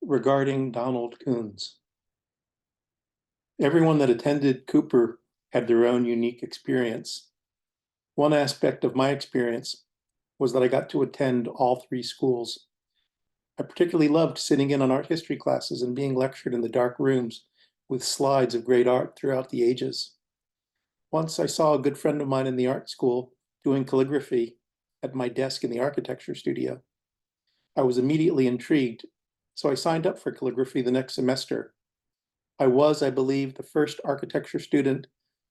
regarding Donald Kunz. Everyone that attended Cooper had their own unique experience. One aspect of my experience was that I got to attend all three schools. I particularly loved sitting in on art history classes and being lectured in the dark rooms with slides of great art throughout the ages. Once I saw a good friend of mine in the art school doing calligraphy at my desk in the architecture studio. I was immediately intrigued, so I signed up for calligraphy the next semester. I was, I believe, the first architecture student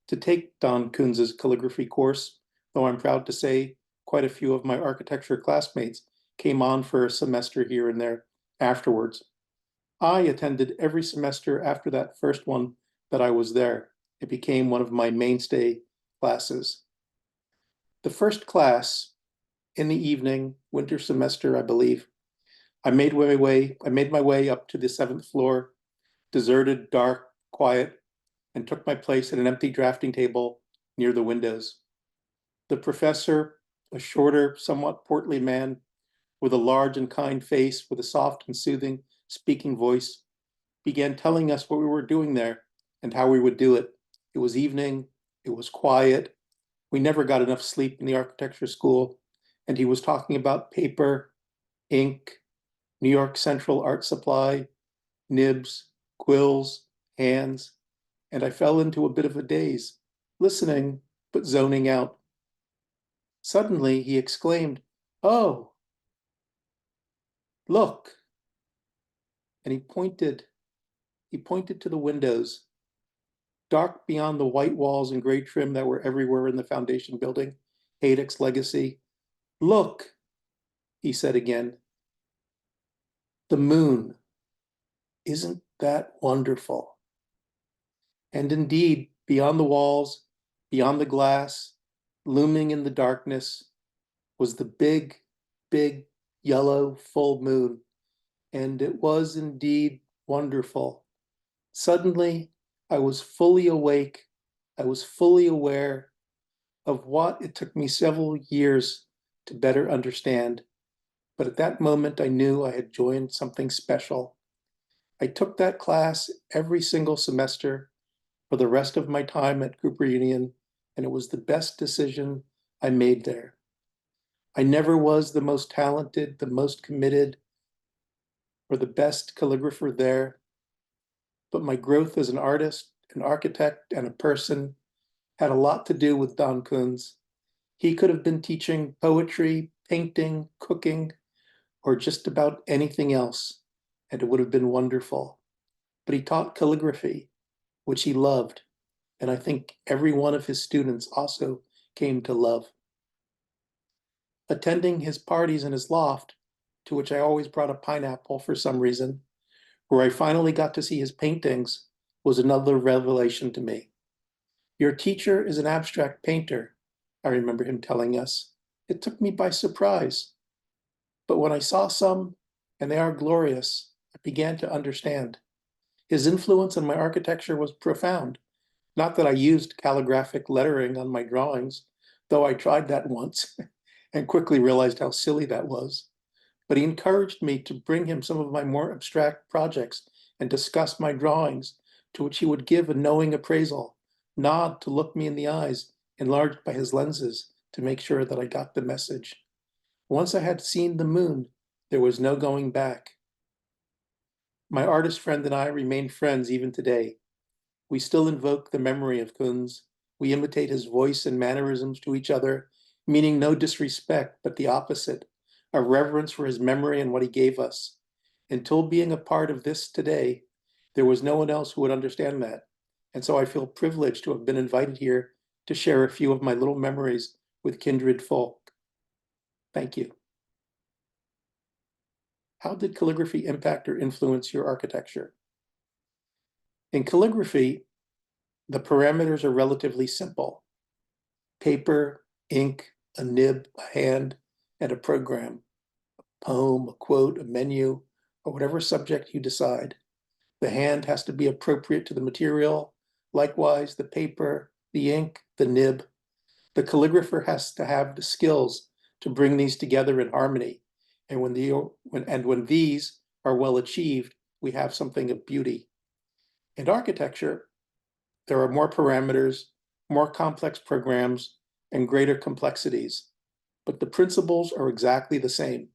to take Don Kunz's calligraphy course, though I'm proud to say quite a few of my architecture classmates came on for a semester here and there afterwards. I attended every semester after that first one that I was there. It became one of my mainstay classes. The first class in the evening, winter semester, I believe, I made my way up to the 7th floor, deserted, dark, quiet, and took my place at an empty drafting table near the windows. The professor, a shorter, somewhat portly man with a large and kind face with a soft and soothing speaking voice, began telling us what we were doing there and how we would do it. It was evening, it was quiet. We never got enough sleep in the architecture school, and he was talking about paper, ink, New York Central Art Supply, nibs, quills, hands, and I fell into a bit of a daze, listening but zoning out. Suddenly he exclaimed, "Oh, look," and he pointed to the windows, dark beyond the white walls and gray trim that were everywhere in the foundation building, Haydock's legacy. "Look," he said again, "the moon. Isn't that wonderful?" And indeed, beyond the walls, beyond the glass, looming in the darkness, was the big, big, yellow full moon. And it was indeed wonderful. Suddenly, I was fully awake. I was fully aware of what it took me several years to better understand. But at that moment, I knew I had joined something special. I took that class every single semester for the rest of my time at Cooper Union, and it was the best decision I made there. I never was the most talented, the most committed, or the best calligrapher there, but my growth as an artist, an architect, and a person had a lot to do with Don Kunz. He could have been teaching poetry, painting, cooking, or just about anything else, and it would have been wonderful. But he taught calligraphy, which he loved, and I think every one of his students also came to love. Attending his parties in his loft, to which I always brought a pineapple for some reason, where I finally got to see his paintings, was another revelation to me. "Your teacher is an abstract painter," I remember him telling us. It took me by surprise. But when I saw some, and they are glorious, I began to understand. His influence on my architecture was profound. Not that I used calligraphic lettering on my drawings, though I tried that once and quickly realized how silly that was. But he encouraged me to bring him some of my more abstract projects and discuss my drawings, to which he would give a knowing appraisal, nod to look me in the eyes, enlarged by his lenses, to make sure that I got the message. Once I had seen the moon, there was no going back. My artist friend and I remain friends even today. We still invoke the memory of Kunz. We imitate his voice and mannerisms to each other, meaning no disrespect, but the opposite, a reverence for his memory and what he gave us. Until being a part of this today, there was no one else who would understand that. And so I feel privileged to have been invited here to share a few of my little memories with kindred folk. Thank you. How did calligraphy impact or influence your architecture? In calligraphy, the parameters are relatively simple: paper, ink, a nib, a hand, and a program, a poem, a quote, a menu, or whatever subject you decide. The hand has to be appropriate to the material. Likewise, the paper, the ink, the nib. The calligrapher has to have the skills to bring these together in harmony. And when these are well achieved, we have something of beauty. In architecture, there are more parameters, more complex programs, and greater complexities, but the principles are exactly the same.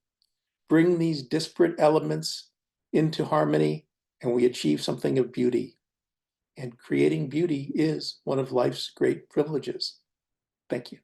Bring these disparate elements into harmony, and we achieve something of beauty. And creating beauty is one of life's great privileges. Thank you.